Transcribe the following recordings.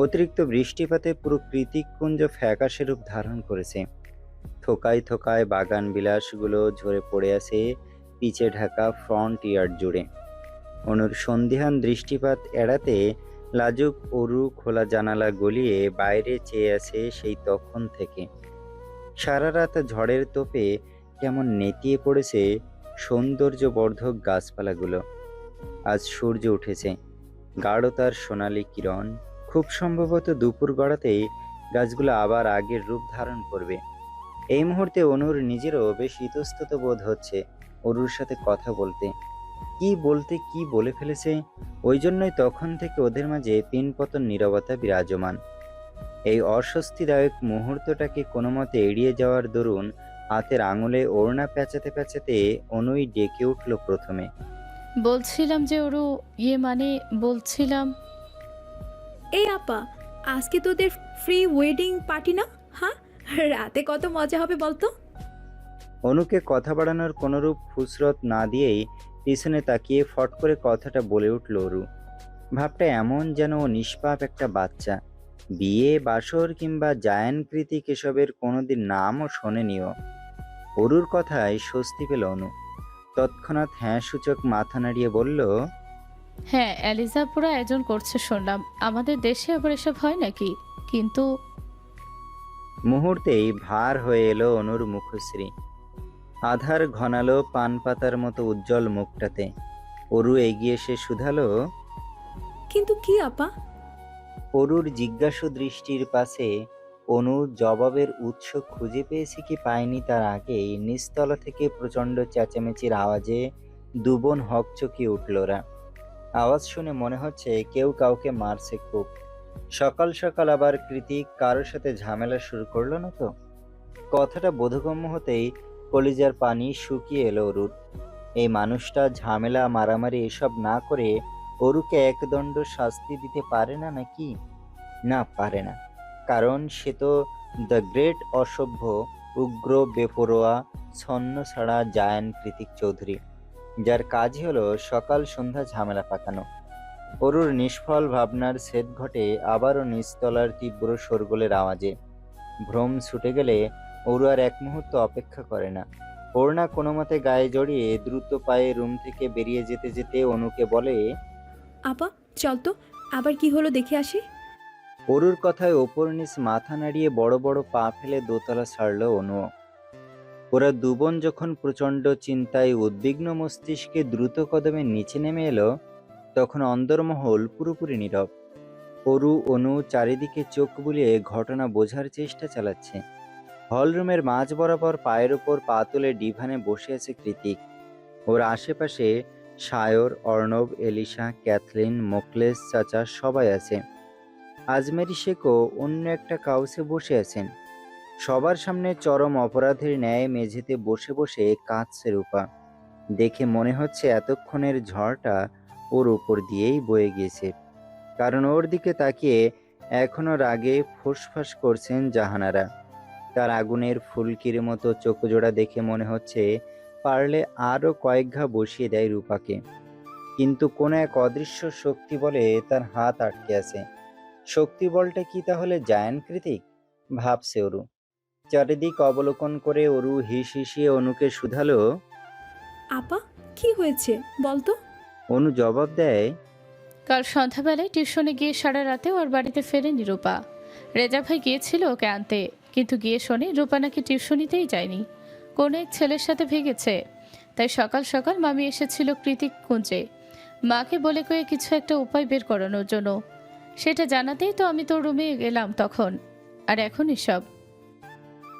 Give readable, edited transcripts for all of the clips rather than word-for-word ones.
অতিরিক্ত বৃষ্টিপাতে পুরো কৃতিকপুঞ্জ ফ্যাকাশে রূপ ধারণ করেছে। থোকায় থোকায় বাগান বিলাসগুলো ঝরে পড়ে আছে পিচে ঢাকা ফ্রন্ট ইয়ার্ড জুড়ে। অনুর সন্ধিহান দৃষ্টিপাত এড়াতে লাজুক অরু খোলা জানালা গলিয়ে বাইরে চেয়ে আছে সেই তখন থেকে। সারা রাত ঝড়ের তোপে কেমন নেতিয়ে পড়েছে সৌন্দর্যবর্ধক গাছপালাগুলো। আজ সূর্য উঠেছে, গাঢ় তার সোনালি কিরণ। খুব সম্ভবত দুপুর গড়াতেই গাছগুলো আবার আগের রূপ ধারণ করবে। এই মুহূর্তে অনুর নিজেরও বেশ ইতস্তত বোধ হচ্ছে অরুর সাথে কথা বলতে। কি বলে ফেলেছে, ওই জন্যই তখন থেকে ওদের মাঝে পিনপতন নীরবতা বিরাজমান। এই অস্বস্তিদায়ক মুহূর্তটাকে কোনো মতে এড়িয়ে যাওয়ার দরুন হাতের আঙুলে ওড়না পেঁচাতে পেঁচাতে অনুই ডেকে উঠল প্রথমে। বলছিলাম যে ওরু, মানে বলছিলাম। এই আপা, আজকে তোদের ফ্রি ওয়েডিং পার্টি না? হ্যাঁ, রাতে কত মজা হবে বলতো। অনুকে কথা বাড়ানোর কোনরূপ ফুসরত না দিয়েই পিছনে তাকিয়ে ফট করে কথাটা বলে উঠল অরু। ভাবটা এমন যেন ও নিষ্পাপ একটা বাচ্চা, বিয়ে বাসর কিংবা জায়ানকৃতিক এসবের কোনোদিন নামও শোনেনিও। অরুর কথায় স্বস্তি পেল অনু। তৎক্ষণাৎ হ্যাঁ সূচক মাথা নাড়িয়ে বলল, হ্যাঁ, অ্যালিজা পুরো আয়োজন করছে শুনলাম। আমাদের দেশে আবার এসব হয় নাকি? কিন্তু মুহূর্তেই ভার হয়ে এলো অনুর মুখশ্রী। আধার ঘনালো পান পাতার মতো উজ্জ্বল মুখটাতে। অরু এগিয়ে এসে শুধালো, কিন্তু কি আপা? অরুর জিজ্ঞাসু দৃষ্টির পাশে অনু জবাবের উৎস খুঁজে পেয়েছে কি পায়নি তার আগেই নিচতলা থেকে প্রচণ্ড চেঁচামেচির আওয়াজে দুবন হকচকিয়ে উঠল ওরা। আওয়াজ শুনে মনে হচ্ছে কেউ কাউকে মারছে খুব। সকাল সকাল আবার কৃতিক কারোর সাথে ঝামেলা শুরু করলো না তো? কথাটা বোধগম্য হতেই কলিজার পানি শুকিয়ে এলো অরুর। এই মানুষটা ঝামেলা মারামারি এসব না করে অরুকে একদণ্ড শাস্তি দিতে পারে না নাকি? না, পারে না। কারণ সে তো দ্য গ্রেট অসভ্য উগ্র বেপরোয়া ছন্ন ছাড়া জায়ান কৃতিক চৌধুরী, যার কাজই হলো সকাল সন্ধ্যা ঝামেলা পাকানো। অরুর নিষ্ফল ভাবনার ছেদ ঘটে আবারও নিচতলার তীব্র শোরগোলের আওয়াজে। ভ্রম ছুটে গেলে অরু আর এক মুহূর্ত অপেক্ষা করে না। ওড়না কোনো মতে গায়ে জড়িয়ে দ্রুত পায়ে রুম থেকে বেরিয়ে যেতে যেতে অনুকে বলে, আপা চল তো, আবার কি হলো দেখে আসি। অরুর কথায় ওপর নিচ মাথা নাড়িয়ে বড় বড় পা ফেলে দোতলা ছাড়ল অনু। ওরা দুবোন যখন প্রচণ্ড চিন্তায় উদ্বিগ্ন মস্তিষ্কে দ্রুত কদমে নিচে নেমে এলো, তখন অন্দরমহল পুরোপুরি নীরব। অরু অনু চারিদিকে চোখ বুলিয়ে ঘটনা বোঝার চেষ্টা চালাচ্ছে। হলরুমের মাঝ বরাবর পায়ের ওপর পা তুলে ডিভানে বসে আছে কৃতিক। ওর আশেপাশে সায়র, অর্ণব, এলিশা, ক্যাথলিন, মোকলেস চাচা সবাই আছে। আজমেরি শেখও অন্য একটা কাউসে বসে আছেন। সবার সামনে চরম অপরাধের ন্যায় মেঝেতে বসে বসে কাঁদছে রূপা। দেখে মনে হচ্ছে এতক্ষণের ঝড়টা ওর উপর দিয়েই বয়ে গিয়েছে। কারণ ওর দিকে তাকিয়ে এখনো রাগে ফোঁসফাঁস করছেন জাহানারা। তার আগুনের ফুলকির মতো চোখজোড়া দেখে মনে হচ্ছে পারলে আরো কয়েক ঘা বসিয়ে দেয় রূপাকে। কিন্তু কোনো এক অদৃশ্য শক্তি বলে তার হাত আটকে আছে। শক্তি বলটা কি তাহলে জায়ানকৃতিক? ভাবছে অরু। চারিদিক অবলোকন করে অরু হিস হিসিয়ে অনুকে শুধালো। আপা কি হয়েছে বলতো। অনু জবাব দেয়, কাল সন্ধ্যাবেলায় টিউশনে গিয়ে সারা রাতে ওর বাড়িতে ফেরেনি রূপা। রেজা ভাই গিয়েছিল ওকে আনতে, কিন্তু গিয়ে শোনে রূপা নাকি টিউশনিতেই যায়নি, কোনো এক ছেলের সাথে ভেগেছে। তাই সকাল সকাল মামি এসেছিল কৃতিক কুঞ্জে মাকে বলে কয়ে কিছু একটা উপায় বের করানোর জন্য। সেটা জানাতেই তো আমি তোর রুমে গেলাম তখন। আর এখন এসব।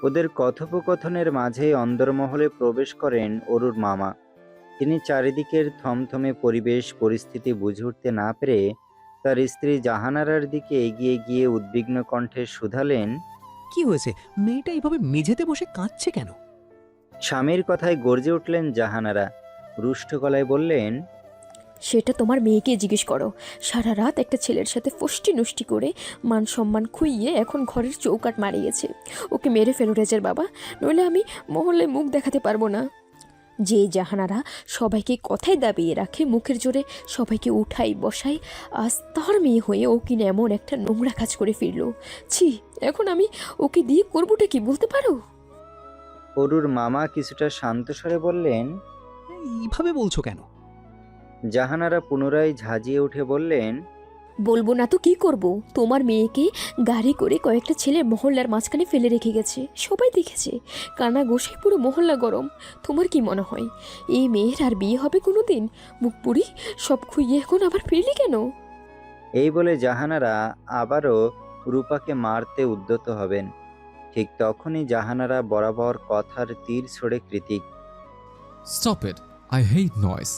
ওদের কথোপকথনের মাঝে অন্দরমহলে প্রবেশ করেন অরুর মামা। তিনি চারিদিকের থমথমে পরিবেশ পরিস্থিতি বুঝে উঠতে না পেরে তার স্ত্রী জাহানারার দিকে এগিয়ে গিয়ে উদ্বিগ্ন কণ্ঠে শুধালেন, কি হয়েছে? মেয়েটা এইভাবে মেঝেতে বসে কাঁদছে কেন? স্বামীর কথায় গর্জে উঠলেন জাহানারা। রুষ্ট গলায় বললেন, সেটা তোমার মেয়েকে জিজ্ঞেস করো। সারা রাত একটা ছেলের সাথে ফষ্টি নষ্টি করে মান সম্মান খুইয়ে এখন ঘরের চৌকাট মারিয়েছে। ওকে মেরে ফেলো রেজের বাবা, নইলে আমি মহল্লায় মুখ দেখাতে পারবো না। যে জাহানারা সবাইকে কথায় দাবিয়ে রাখে, মুখের জোরে সবাইকে উঠাই বসাই, আজ তার মেয়ে হয়ে ও কিনা এমন একটা নোংরা কাজ করে ফিরলো। ছি, এখন আমি ওকে দিয়ে করবোটা কি বলতে পারো? অরুর মামা কিছুটা শান্ত স্বরে বললেন। এইভাবে বলছো কেন? জাহানারা পুনরায় ঝাঁঝিয়ে উঠে বললেন, বলবো না তো কি করব? তোমার মেয়েকে গাড়ি করে কয়েকটা ছেলে মহল্লার মাঝখানে ফেলে রেখে গেছে, সবাই দেখেছে, কানা গোসে পুরো মহল্লা গরম। তোমার কি মনে হয় এই মেয়ের আর বিয়ে হবে কোনো দিন? মুখ পুরি সব খুইয়ে এখন আবার ফিরলি কেন? এই বলে জাহানারা আবারও রূপাকে মারতে উদ্যত হবেন। ঠিক তখনই জাহানারা বরাবর কথার তীর ছড়ে Kritik. Stop it. I hate noise.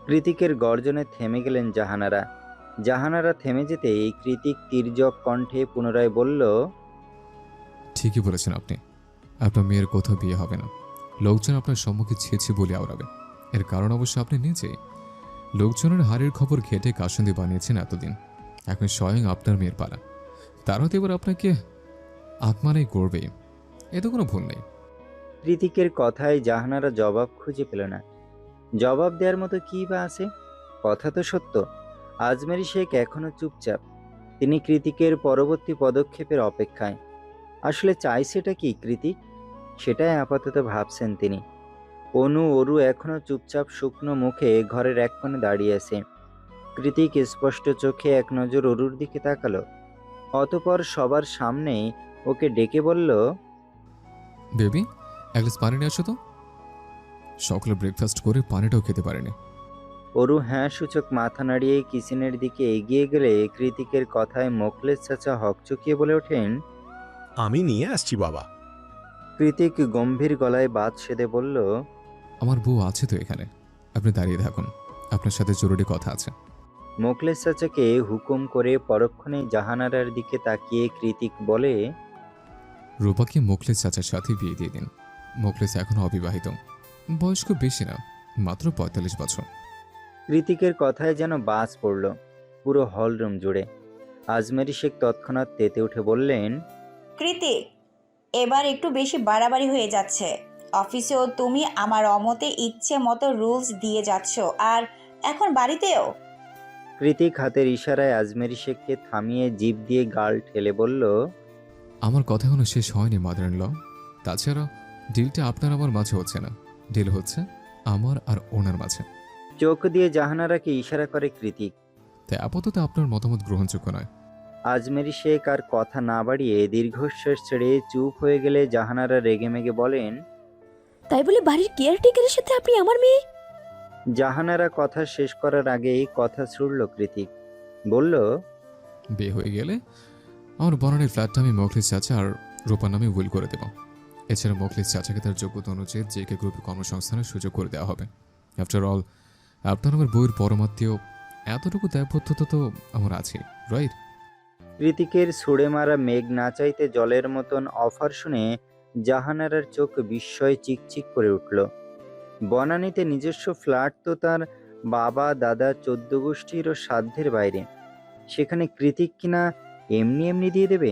কৃতিকের গর্জনে থেমে গেলেন জাহানারা। জাহানারা থেমে যেতেই কৃতিক তির্যক কণ্ঠে পুনরায় বলল, ঠিকই বলেছেন আপনি। আপনার মেয়ের কোথাও বিয়ে হবে না। লোকজন আপনার সম্মুখে ছেছি বলে আওড়াবে। এর কারণ অবশ্য আপনি নিজেই। লোকজনের হারের খবর ঘেটে কাসুন্দি বানিয়েছেন এতদিন। এখন স্বয়ং আপনার মেয়ের পালা। তারাও তো এবার আপনাকে আত্মারাই করবে। এতে কোনো ভুল নেই। কৃতিকের কথায় জাহানারা জবাব খুঁজে পেল না। জবাব দেওয়ার মতো কি বা আছে? কথা তো সত্য। আজমেরী শেখ এখনো চুপচাপ। তিনি কৃতিকের পরবর্তী পদক্ষেপের অপেক্ষায়। আসলে চাইছেটা কি কৃতিক, সেটাই আপাতত ভাবছেন তিনি। অনু অরু এখনো চুপচাপ শুকনো মুখে ঘরের এক কোণে দাঁড়িয়ে আছে। কৃতিক স্পষ্ট চোখে এক নজর অরুর দিকে তাকালো, অতঃপর সবার সামনেই ওকে ডেকে বলল, বেবি, এক গ্লাস পানি নিয়ে আসো তো। সকালে ব্রেকফাস্ট করে পানিটাও খেতে পারেনি। অরু হ্যাঁ সূচক মাথা নাড়িয়ে কিচেনের দিকে এগিয়ে গেলে কৃতিকের কথায় মোখলেস চাচা হকচকিয়ে বলে ওঠেন, আমি নিয়ে আসছি বাবা। কৃতিক গম্ভীর গলায় বাত সেধে বলল, আমার বউ আছে তো এখানে, আপনি দাঁড়িয়ে থাকুন, আপনার সাথে জরুরি কথা আছে। মোখলেস চাচাকে হুকুম করে পরক্ষণে জাহানারার দিকে তাকিয়ে কৃতিক বলে, রূপাকে মোখলেস চাচার সাথে বিয়ে দিয়ে দিন। মোখলেস এখনো অবিবাহিত, বয়স খুব বেশি না, মাত্র ৪৫ বছর। কৃতিকের কথায় যেন বাজ পড়ল পুরো হলরুম জুড়ে। আজমেরী শেখ তৎক্ষণাৎ তেতে উঠে বললেন, কৃতিক, এবার একটু বেশি বাড়াবাড়ি হয়ে যাচ্ছে। অফিসেও তুমি আমার অমতে ইচ্ছে মতো রুলস দিয়ে যাচ্ছ, আর এখন বাড়িতেও। কৃতিক হাতের ইশারায় আজমেরী শেখকে থামিয়ে জিভ দিয়ে গাল ঠেলে বলল, আমার কথা এখনো শেষ হয়নি মাদার ইন ল। তাছাড়া ডিলটা আপনার আমার মাঝে হচ্ছে না, ডিল হচ্ছে আমার আর ওনার মাঝে। চোখ দিয়ে জাহানারাকে ইশারা করে কৃতিক। তাই আপাতত আপনার মতামত গ্রহণযোগ্য নয়। আজমেরী শেখ আর কথা না বাড়িয়ে দীর্ঘশ্বাস ছেড়ে চুপ হয়ে গেলে জাহানারা রেগেমেগে বলেন, তাই বলে বাড়ির কেয়ারটেকারের সাথে আপনি আমার মেয়ে? জাহানারা কথা শেষ করার আগেই কথা ছুড়ল কৃতিক। বলল, বিয়ে হয়ে গেলে আমার বনানীর ফ্ল্যাটটা আমি মোখলেস চাচা আর রূপার নামে উইল করে দেব। এছাড়া মোখলেস চাচাকে তার যোগ্যতা অনুযায়ী জেকে গ্রুপে কর্মসংস্থানের সুযোগ করে দেওয়া হবে। আফটার অল, আপনার আমার বইয়ের পরমাত্মীয়, এতটুকু দায়বদ্ধতা তো আমার আছে, রাইট? কৃতিকের ছুড়ে মারা মেঘ না চাইতে জলের মতন অফার শুনে জাহানারার চোখ বিস্ময়ে চিকচিক করে উঠল। বনানীতে নিজস্ব ফ্ল্যাট তো তার বাবা দাদা 14 গোষ্ঠীরও সাধ্যের বাইরে, সেখানে কৃতিক কিনা এমনি এমনি দিয়ে দেবে?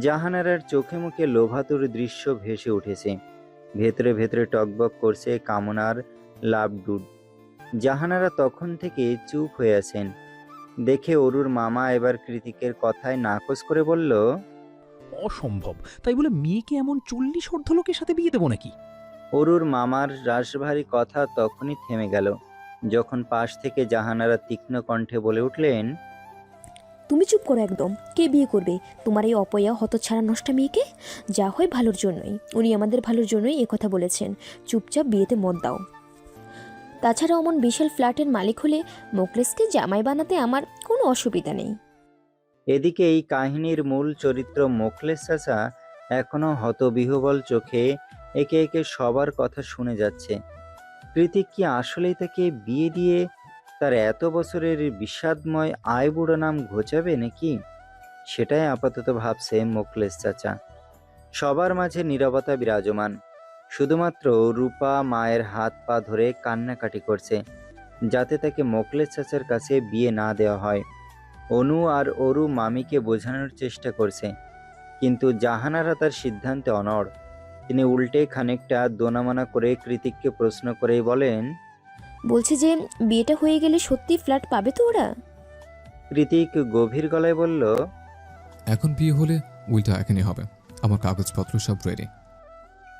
জাহানারার চোখে মুখে লোভাতুর দৃশ্য ভেসে উঠেছে। ভেতরে ভেতরে টকবক করছে কামনার লাভডুড। জাহানারা তখন থেকে চুপ হয়ে আছেন। দেখে অরুর মামা এবার কৃতিকের কথায় নাকচ করে বলল, অসম্ভব। তাই বলে মেয়েকে এমন 40 অর্ধলোকের সাথে বিয়ে দেবো নাকি? অরুর মামার রাশভারী কথা তখনই থেমে গেল যখন পাশ থেকে জাহানারা তীক্ষ্ণ কণ্ঠে বলে উঠলেন, তুমি চুপ করো একদম। কে বিয়ে করবে তোমার এই অপয়া হতছাড়া নষ্ট মেয়েকে? যা হয় ভালোর জন্যই, উনি আমাদের ভালোর জন্যই কথা বলেছেন। চুপচাপ বিয়েতে মত দাও। তাছাড়া অমন বিশাল ফ্ল্যাটের মালিক হলে মোখলেসকে জামাই বানাতে আমার কোনো অসুবিধা নেই। এদিকে এই কাহিনীর মূল চরিত্র মোখলেস চাচা এখনো হতবিহ্বল চোখে একে একে সবার কথা শুনে যাচ্ছে। কৃতিক কি আসলেই তাকে বিয়ে দিয়ে তার এত বছরের বিষাদময় আয়বুড়ো নাম ঘোচাবে নাকি? সেটাই আপাতত ভাবছে মোখলেস চাচা। সবার মাঝে নীরবতা বিরাজমান। শুধুমাত্র রূপা মায়ের হাত পা ধরে কান্নাকাটি করছে যাতে তাকে মোখলেস চাচার কাছে বিয়ে না দেওয়া হয়। অনু আর অরু মামিকে বোঝানোর চেষ্টা করছে, কিন্তু জাহানারা তার সিদ্ধান্তে অনড়। তিনি উল্টে খানিকটা দোনামানা করে কৃতিককে প্রশ্ন করেই বলেন, বলছে যে বিয়েটা হয়ে গেলে সত্যি ফ্ল্যাট পাবে তো ওরা? কৃতিক গভীর গলায় বলল, এখন বিয়ে হলে উল্টা এখনই হবে। আমার কাগজপত্র সব রেডি।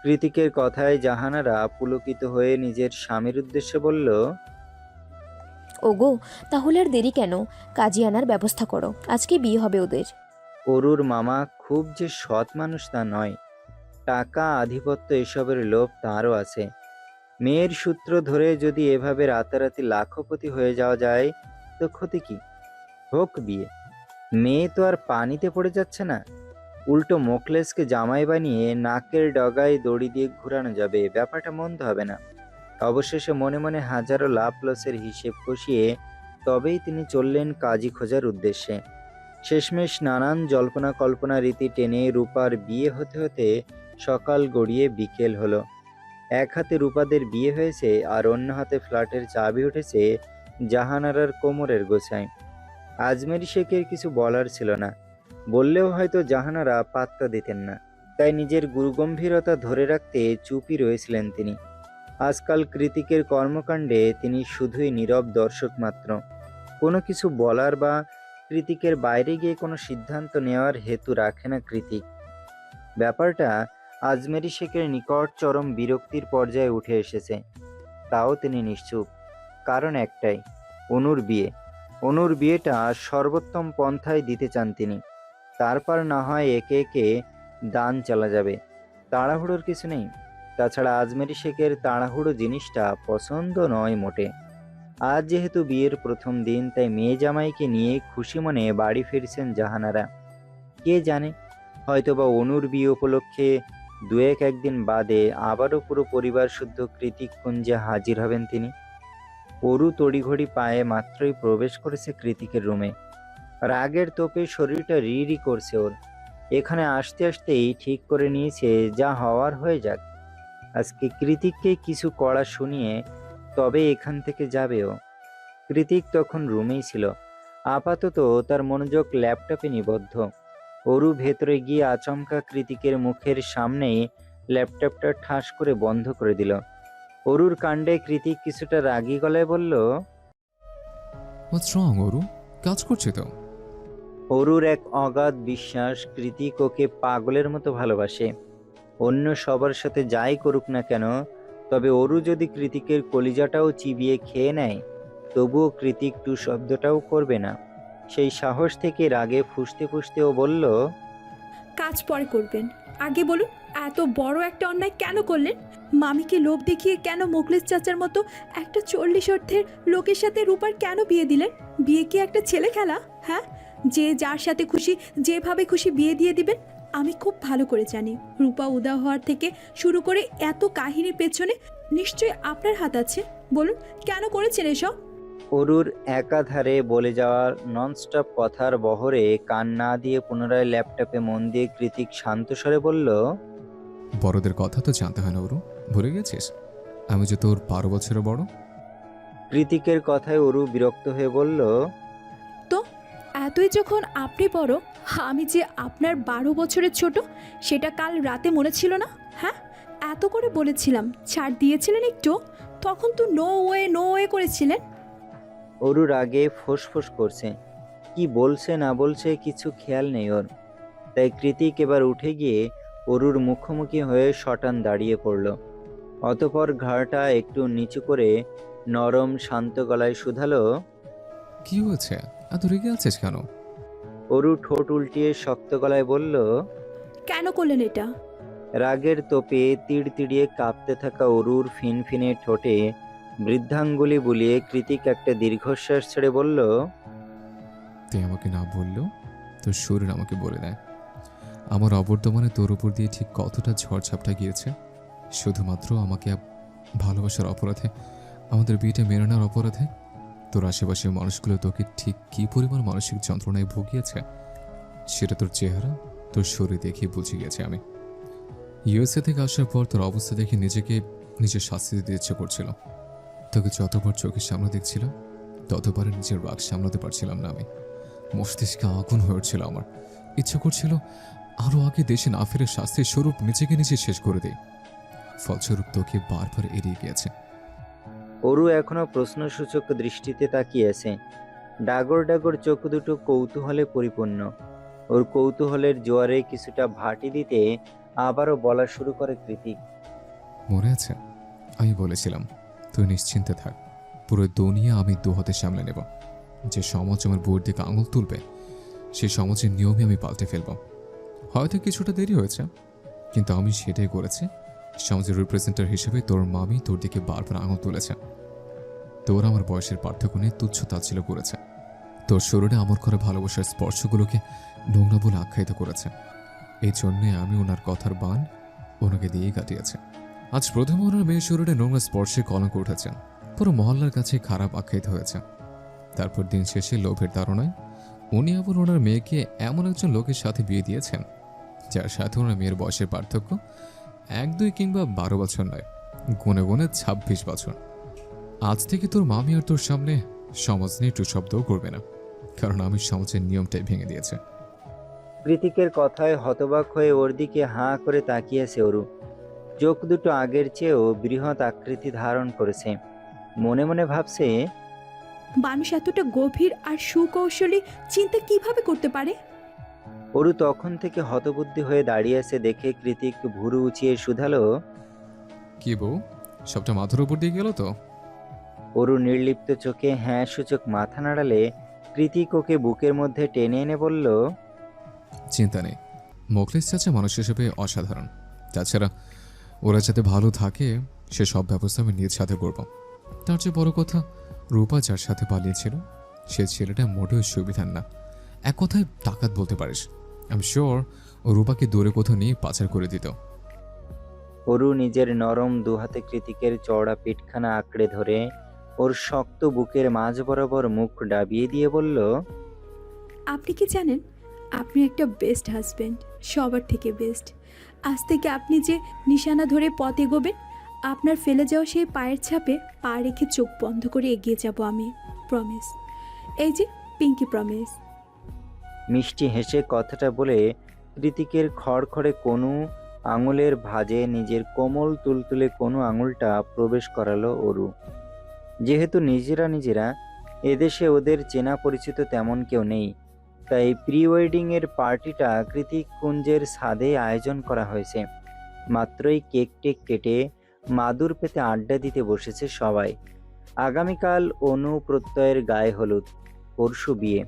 কৃতিকের কথায় জাহানারা পুলকিত হয়ে নিজের স্বামীর উদ্দেশ্যে বলল, ওগো, তাহলে আর দেরি কেন? কাজী আনার ব্যবস্থা করো, আজকে বিয়ে হবে ওদের। অরুর মামা খুব যে সৎ মানুষ তা নয়। টাকা, আধিপত্য এসবের লোভ তাঁরও আছে। মেয়ের সূত্র ধরে যদি এভাবে রাতারাতি লাখপতি হয়ে যাওয়া যায় তো ক্ষতি কি? হোক বিয়ে। মেয়ে তো আর পানিতে পড়ে যাচ্ছে না। উল্টো মোকলেসকে জামাই বানিয়ে নাকের ডগায় দড়ি দিয়ে ঘুরানো যাবে, ব্যাপারটা মন্দ হবে না। অবশেষে মনে মনে হাজারো লাভ লসের হিসেব কষিয়ে তবেই তিনি চললেন কাজী খোঁজার উদ্দেশ্যে। শেষমেশ নানান জল্পনা কল্পনা রীতি টেনে রূপার বিয়ে হতে হতে সকাল গড়িয়ে বিকেল হলো। এক হাতে রূপাদের বিয়ে হয়েছে আর অন্য হাতে ফ্ল্যাটের চাবি উঠেছে জাহানারার কোমরের গোছায়। আজমেরি শেখের কিছু বলার ছিল না, বললেও হয়তো জাহানারা পাত্তা দিতেন না। তাই নিজের গুরুগম্ভীরতা ধরে রাখতে চুপই রয়েছিলেন তিনি। আজকাল কৃতিকের কর্মকাণ্ডে তিনি শুধুই নীরব দর্শক মাত্র। কোনো কিছু বলার বা কৃতিকের বাইরে গিয়ে কোনো সিদ্ধান্ত নেওয়ার হেতু রাখে না কৃতিক। ব্যাপারটা আজমেরি শেখের নিকট চরম বিরক্তির পর্যায়ে উঠে এসেছে। তাও তিনি নিশ্চুপ, কারণ একটাই, অনুর বিয়ে। অনুর বিয়েটা সর্বোত্তম পন্থায় দিতে চান তিনি। তারপর না হয় একে একে দান চালা যাবে, তাড়াহুড়োর কিছু নেই। তাছাড়া আজমেরি শেখের তাড়াহুড়ো জিনিসটা পছন্দ নয় মোটে। আজ যেহেতু বিয়ের প্রথম দিন, তাই মেয়ে জামাইকে নিয়ে খুশি মনে বাড়ি ফিরছেন জাহানারা। কে জানে, হয়তোবা অনুর বিয়ে উপলক্ষে একদিন বাদে আবারও পুরো পরিবার শুদ্ধ কৃতিক কুঞ্জে হাজির হবেন তিনি। অরু তড়িঘড়ি পায়ে মাত্রই প্রবেশ করেছে কৃতিকের রুমে। রাগের তোপে শরীরটা রি করছে ওর। এখানে আসতে আসতেই ঠিক করে নিয়েছে যা হওয়ার হয়ে যাক। আজকে কৃতিককে কিছু কড়া শুনিয়ে তবে এখান থেকে যাবে ও। কৃতিক তখন রুমেই ছিল। আপাতত তার মনোযোগ ল্যাপটপে নিবদ্ধ। অরু ভেতরে গিয়ে আচমকা কৃতিকের মুখের সামনেই ল্যাপটপটা ঠাস করে বন্ধ করে দিল। অরুর কাণ্ডে কৃতিক কিছুটা রাগী গলায় বলল, হোয়াটস রং অরু? কাজ করছে তো? অরুর এক অগাধ বিশ্বাস কৃতিক ওকে পাগলের মতো ভালোবাসে। অন্য সবার সাথে যাই করুক না কেন, তবে অরু যদি কৃতিকের কলিজাটাও চিবিয়ে খেয়ে নেয় তবুও কৃতিক টু শব্দটাও করবে না। সেই সাহস থেকে রাগে ফুঁসতে ফুঁসতে ও বলল, কাজ পরে করবেন, আগে বলুন এত বড় একটা অন্যায় কেন করলেন? মামিকে লোভ দেখিয়ে কেন মোকলেস চাচার মতো একটা 40 অর্থের লোকের সাথে রূপার কেন বিয়ে দিলেন? বিয়ে কি একটা ছেলে খেলা? হ্যাঁ, যে যার সাথে খুশি যেভাবে খুশি বিয়ে দিয়ে দিবেন? আমি খুব ভালো করে জানি রূপা উদা হওয়ার থেকে শুরু করে এত কাহিনীর পেছনে নিশ্চয়ই আপনার হাত আছে। বলুন কেন করেছেন এসব? অরুর একাধারে বলে যাওয়ার ননস্টপ কথার বহরে কান না দিয়ে পুনরায় ল্যাপটপে মন দিয়ে কৃতিক শান্ত স্বরে বলল, বড়দের কথা তো জানতে হয় না অরু, ভুলে গেছিস আমি যে তোর 12 বছরের বড়? কৃতিকের কথায় অরু বিরক্ত হয়ে বলল, তো এতই যখন আপনি বড়, আমি যে আপনার 12 বছরের ছোট সেটা কাল রাতে মনে ছিল না? হ্যাঁ, এত করে বলেছিলাম, ছাড় দিয়েছিলেন একটু, তখন তো নো ওয়ে করেছিলেন। অরুর আগে ফোঁস করছে, কি বলছে না বলছে কিছু খেয়াল নেই ওর। তাই কৃতিক এবার উঠে গিয়ে অরুর মুখোমুখি হয়ে শটান দাঁড়িয়ে পড়ল। অতপর ঘাড়টা একটু নিচু করে নরম শান্ত গলায় শুধালো, কি হয়েছে? এত রেগে আছিস কেন? অরু ঠোঁট উল্টিয়ে শক্ত গলায় বলল, কেন করলেন এটা? রাগের তোপে তিড়তিড়িয়ে কাঁপতে থাকা অরুর ফিনফিনে ঠোঁটে বৃদ্ধাঙ্গুলি বুলিয়ে কৃতিক একটা দীর্ঘশ্বাস ছেড়ে বলল, তুই আমাকে না বললেও তোর শরীর আমাকে বলে দেয় আমার অবর্তমানে তোর উপর দিয়ে ঠিক কতটা ঝড়ঝাপটা গিয়েছে। শুধুমাত্র আমাকে ভালোবাসার অপরাধে, আমাদের বিয়েটা মেনে নেওয়ার অপরাধে তোর আশেপাশের মানুষগুলো তোকে ঠিক কী পরিমাণ মানসিক যন্ত্রণায় ভুগিয়েছে সেটা তোর চেহারা, তোর শরীর দেখে বুঝে গেছে আমি। ইউএসএ থেকে আসার পর তোর অবস্থা দেখে নিজের শাস্তি দিতে ইচ্ছে করছিল। তোকে যতবার চোখের সামনে দেখছিলাম ততবারে নিজের রাগ সামলাতে পারছিলাম না আমি। মস্তিষ্কে আগুন হয়ে উঠছিল আমার। ইচ্ছে করছিল আরও আগে দেশে না ফিরে শাস্তির স্বরূপ নিজেকে নিজে শেষ করে দেয়। ফলস্বরূপ তোকে বারবার এড়িয়ে গিয়েছে। অরু এখনো প্রশ্নসূচক দৃষ্টিতে তাকিয়ে আছে। ডাগর ডাগর চোখ দুটো কৌতূহলে পরিপূর্ণ। ওর কৌতূহলের জোয়ারে কিছুটা ভাটি দিতে আবারও বলা শুরু করে কৃতিক। মনে আছে আমি বলেছিলাম তুই নিশ্চিন্তে থাক, পুরো দুনিয়া আমি দু হাতে সামলে নেব। যে সমাজ আমার বউয়ের দিকে আঙুল তুলবে সেই সমাজের নিয়মে আমি পাল্টে ফেলব। হয়তো কিছুটা দেরি হয়েছে, কিন্তু আমি সেটাই করেছি। সমাজের রিপ্রেজেন্টেটিভ হিসেবে তোর মামি তোর দিকে বারবার আঙুল তুলেছে। তোর আমার বয়সের পার্থক্য নিয়ে তুচ্ছ তাচ্ছিল্য করেছে। তোর শরীরে আমার করা ভালোবাসার স্পর্শগুলোকে নোংরা বলে আখ্যায়িত করেছে। এই জন্যে আমি ওনার কথার বান ওনাকে দিয়েই কাটিয়েছে। আজ প্রথম ওনার মেয়ে শরীরে নোংরা স্পর্শে কলঙ্ক উঠেছে, পুরো মহল্লার কাছে খারাপ আখ্যায়িত হয়েছে। তারপর দিন শেষে লোভের তাড়নায় উনি আবার ওনার মেয়েকে এমন একজন লোকের সাথে বিয়ে দিয়েছেন যার সাথে ওনার মেয়ের বয়সের পার্থক্য 1, 2 কিংবা 12 বছর নয়, গুনে গুনে 26 বছর। আজ থেকে তোর মামি আর তোর সামনে সমাজ নিয়ে একটু শব্দও করবে না, কারণ আমি সমাজের নিয়মটাই ভেঙে দিয়েছে। কৃতিকের কথায় হতবাক হয়ে ওর দিকে হাঁ করে তাকিয়েছে অরু। চোখ দুটো আগের চেয়েও বৃহৎ আকৃতি ধারণ করেছে। মনে মনে ভাবছে, মানুষ এতটা গভীর আর সুকৌশলী চিন্তা কিভাবে করতে পারে? অরু তখন থেকে হতবুদ্ধি হয়ে দাঁড়িয়ে আছে দেখে কৃতিক ভুরু উঁচিয়ে শুধালো। কি বউ, সবটা মাথার উপর দিয়ে গেল তো? অরু নির্লিপ্ত চোখে হ্যাঁ সূচক মাথা নাড়ালে কৃতিক ওকে বুকের মধ্যে টেনে এনে বলল, চিন্তা নেই, মোখলেস চাচা মানুষ হিসেবে অসাধারণ। তাছাড়া ওরা যাতে ভালো থাকে সে সব ব্যবস্থা আমি নিজ সাথে করব। তার চেয়ে বড় কথা, রূপা যার সাথে পালিয়েছিল সে ছেলেটা মোটেও সুবিধার না, এক কথায় ডাকাত বলতে পারিস। আই এম শিওর ও রূপাকে দূরে কোথাও নিয়ে পাচার করে দিত। অরু নিজের নরম দুহাতে কৃতিকের চওড়া পিঠখানা আঁকড়ে ধরে ওর শক্ত বুকের মাঝ বরাবর মুখ ডাবিয়ে দিয়ে বলল, আপনি কি জানেন, আপনি একটা বেস্ট হাজব্যান্ড, সবার থেকে বেস্ট। আজ থেকে আপনি যে নিশানা ধরে পথ এগোবেন, আপনার ফেলে যাওয়া সেই পায়ের ছাপে পা রেখে চোখ বন্ধ করে এগিয়ে যাব আমি, প্রমিস। এই যে পিঙ্কি প্রমিস। মিষ্টি হেসে কথাটা বলে কৃতিকের খড়খড়ে কোনো আঙুলের ভাঁজে নিজের কোমল তুলতুলে কোনো আঙুলটা প্রবেশ করালো অরু। যেহেতু নিজেরা এদেশে ওদের চেনা পরিচিত তেমন কেউ নেই, তাই প্রি ওয়েডিং এর পার্টিটা কৃতিক কুঞ্জের ছাদে আয়োজন করা হয়েছে। মাত্রই কেক টেক কেটে মাদুর পেতে আড্ডা দিতে বসেছে সবাই। আগামীকাল অনু প্রত্যয়ের গায়ে হলুদ, পরশু বিয়ে।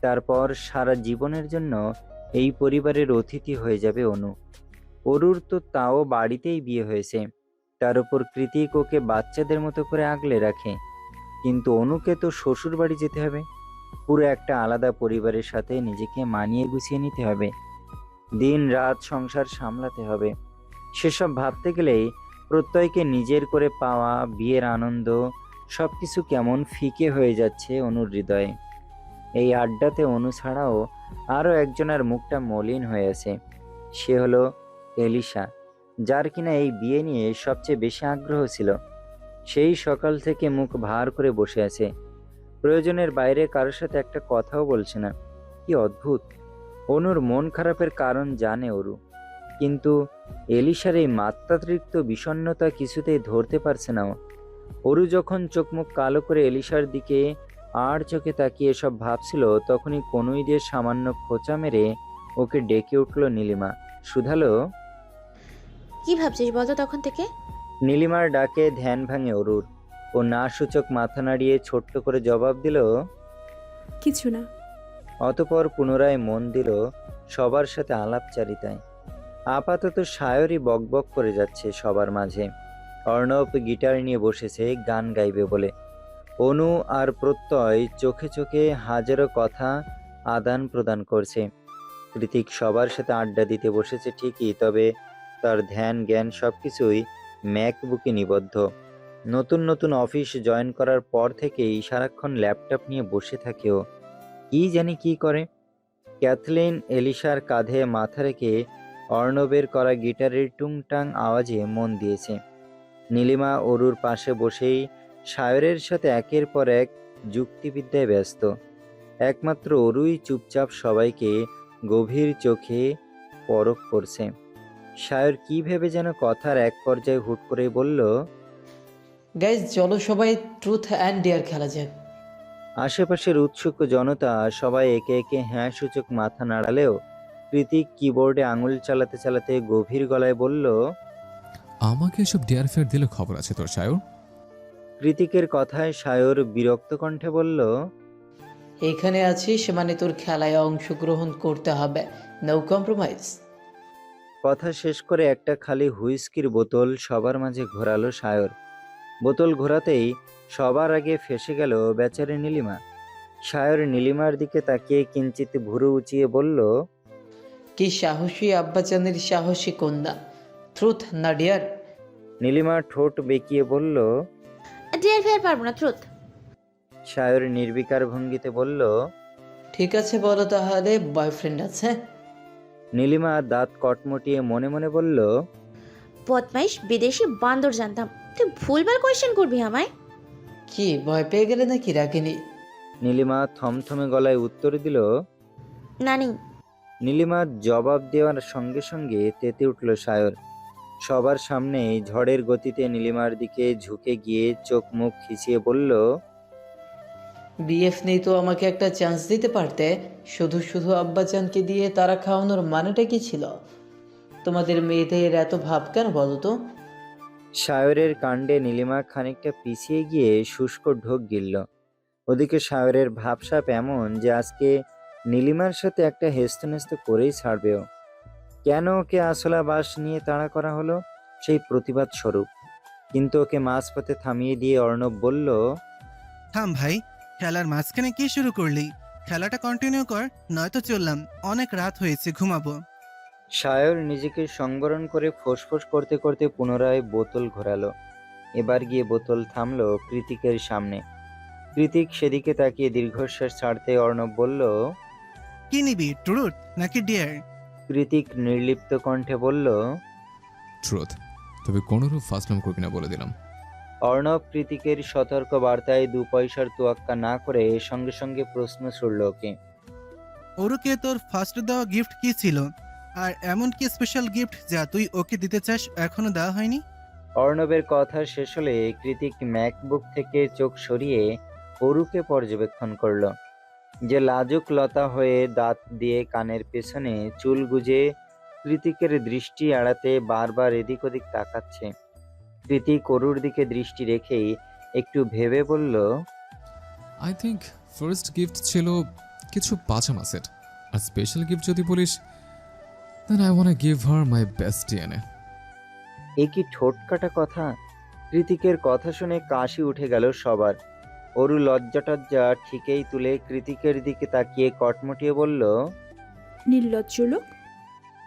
তারপর সারা জীবনের জন্য এই পরিবারের অতিথি হয়ে যাবে অনু। অরুর তো তাও বাড়িতেই বিয়ে হয়েছে, তার উপর কৃতিক ওকে বাচ্চাদের মতো করে আগলে রাখে। কিন্তু অনুকে তো শ্বশুর বাড়ি যেতে হবে, পুরো একটা আলাদা পরিবারের সাথে নিজেকে মানিয়ে গুছিয়ে নিতে হবে, দিন রাত সংসার সামলাতে হবে। সেসব ভাবতে গেলেই প্রত্যয়কে নিজের করে পাওয়া বিয়ের আনন্দ সবকিছু কেমন ফিকে হয়ে যাচ্ছে অনুর হৃদয়ে। এই আড্ডাতে অনু ছাড়াও আরও একজনের মুখটা মলিন হয়ে আছে। সে হলো এলিশা, যার কিনা এই বিয়ে নিয়ে সবচেয়ে বেশি আগ্রহ ছিল। সেই সকাল থেকে মুখ ভার করে বসে আছে, প্রয়োজনের বাইরে কারোর সাথে একটা কথাও বলছে না। কি অদ্ভুত! অনুর মন খারাপের কারণ জানে অরু, কিন্তু এলিশার এই মাত্রাতিরিক্ত বিষণ্ণতা কিছুতেই ধরতে পারছে না ও। অরু যখন চোখ মুখ কালো করে এলিশার দিকে আর চোখে তাকিয়ে সব ভাবছিল, তখনই কনুই দিয়ে সামান্য খোঁচা মেরে ওকে ডেকে উঠল নীলিমা। শুধালো, কি ভাবছিস বলতো তখন থেকে? নীলিমার ডাকে ধ্যান ভাঙে অরুর। ও না সূচক মাথা নাড়িয়ে ছোট্ট করে জবাব দিল, কিছু না। অতপর পুনরায় মন দিল সবার সাথে আলাপচারিতায়। আপাতত সায়রই বকবক করে যাচ্ছে সবার মাঝে। অর্ণব গিটার নিয়ে বসেছে গান গাইবে বলে। অনু আর প্রত্যয় চোখে চোখে হাজারো কথা আদান প্রদান করছে। কৃতিক সবার সাথে আড্ডা দিতে বসেছে ঠিকই, তবে তার ধ্যান জ্ঞান সবকিছুই ম্যাকবুকে নিবদ্ধ। নতুন নতুন অফিস জয়েন করার পর থেকেই সারাক্ষণ ল্যাপটপ নিয়ে বসে থাকে ও। কি জানি কি করে। ক্যাথলিন এলিশার কাঁধে মাথা রেখে অর্ণবের করা গিটারের টুংটাং আওয়াজে মন দিয়েছে। নীলিমা অরুর পাশে বসেই সায়রের সাথে একের পর এক যুক্তিবিদ্যায় ব্যস্ত। একমাত্র অরুই চুপচাপ সবাইকে গভীর চোখে পরখ করছে। সায়র কি ভেবে যেন কথার এক পর্যায়ে হুট করে বলল, গাইজ চলো সবাই ট্রুথ অ্যান্ড ডেয়ার খেলা যাক। আশেপাশের উৎসুক জনতা সবাই একে একে হ্যাঁ সূচক মাথা নাড়ালেও কৃতিক কিবোর্ডে আঙুল চালাতে চালাতে গভীর গলায় বলল, আমাকে এসব ডেয়ার ফেয়ার দিলে খবর আছে তোর সায়র। কৃতিকের কথায় সায়র বিরক্ত কণ্ঠে বলল, এখানে আছিস মানে তোর খেলায় অংশগ্রহণ করতে হবে, নো কম্প্রোমাইজ। কথা শেষ করে একটা খালি হুইস্কির বোতল সবার মাঝে ঘোরালো সায়র। বোতল ঘোরাতেই সবার আগে ফেঁসে গেল বেচারি নীলিমা। সায়র নীলিমার দিকে তাকিয়ে কিঞ্চিত ভুরু উঁচিয়ে বলল, কি সাহসী আব্বাজানের সাহসী কন্যা, ট্রুথ না ডেয়ার? নীলিমা ঠোঁট বেঁকিয়ে বলল। ডিয়ার ফেয়ার পারবো না, ট্রুথ। সায়র নির্বিকার ভঙ্গিতে বলল। ঠিক আছে বলো তাহলে, বয়ফ্রেন্ড আছে? নীলিমা দাঁত কটমটিয়ে মনে মনে বলল, বদমাইশ বিদেশি বান্দর জানতাম, তুই ভুলভাল কোয়েশ্চেন করবি আমায়। কি ভয় পেয়ে গেলে নাকি রাগিনী? নীলিমা থমথমে গলায় উত্তর দিল। নানি। নীলিমার জবাব দেওয়ার সঙ্গে সঙ্গে তেতে উঠল সায়র। সবার সামনে ঝড়ের গতিতে নীলিমার দিকে ঝুঁকে গিয়ে চোখ মুখ খিচিয়ে বলল, বিএফ নেই তো আমাকে একটা চান্স দিতে পারতে। শুধু শুধু আব্বাজানকে দিয়ে তারা খাওয়ানোর মানেটা কি ছিল? তোমাদের মেয়েদের এত ভাব কেন বলো তো? সায়রের কাণ্ডে নীলিমা খানিকটা পিছিয়ে গিয়ে শুষ্ক ঢোক গিলল। ওদিকে সায়রের ভাবসাপ এমন যে আজকে নীলিমার সাথে একটা হেস্তনেস্ত করেই ছাড়বেও। কেন ওকে আসলা বাস নিয়ে তাড়া করা হলো সেই প্রতিবাদ স্বরূপ। কিন্তু ওকে মাঝপথে থামিয়ে দিয়ে অর্ণব বলল, থাম ভাই, খেলার মাঝখানে কি শুরু করলি? খেলাটা কন্টিনিউ কর, নয়তো চললাম, অনেক রাত হয়েছে, ঘুমাবো। সায়র নিজেকে সংবরণ করে ফোঁসফোঁস করতে করতে পুনরায় বোতল ঘোরালো। এবার গিয়ে বোতল থামলো কৃতিকের সামনে। কৃতিক সেদিকে তাকিয়ে দীর্ঘশ্বাস ছাড়তে অর্ণব বলল, কি নিবি, ট্রুথ নাকি ডিয়ার? কৃতিক নির্লিপ্ত কণ্ঠে বলল, ট্রুথ, তবে কোনোরূপ ফাজলাম করবি না বলে দিলাম। অর্ণব কৃতিকের সতর্ক বার্তায় 2 পয়সার তোয়াক্কা না করে সঙ্গে সঙ্গে প্রশ্ন ছুড়ল ওকে, ওরুকে তোর ফার্স্ট দেওয়া গিফট কি ছিল? আর এমন কি স্পেশাল গিফট যা তুই ওকে দিতে চাস এখনো দেওয়া হয়নি? অর্ণবের কথা শেষ হলে কৃতিক ম্যাকবুক থেকে চোখ সরিয়ে অরুকে পর্যবেক্ষণ করল, যে লাজুক লতা হয়ে দাঁত দিয়ে কানের পেছনে চুল গুজে কৃতিকের দৃষ্টি এড়াতে বারবার এদিক ওদিক তাকাচ্ছে। কৃতিক অরুর দিকে দৃষ্টি রেখেই একটু ভেবে বলল, আই থিঙ্ক ফার্স্ট গিফট ছিল কিছু পাজামা সেট, আর স্পেশাল গিফট যদি বলিস then I want give her my best DNA. এ কি ঠোঁট কাটা কথা! কৃতিকের কথা শুনে কাশি উঠে গেল সবার। অরু লজ্জা ঠিকই তুলে কৃতিকের দিকে তাকিয়ে কটমটিয়ে বলল, নির্লজ্জ লোক।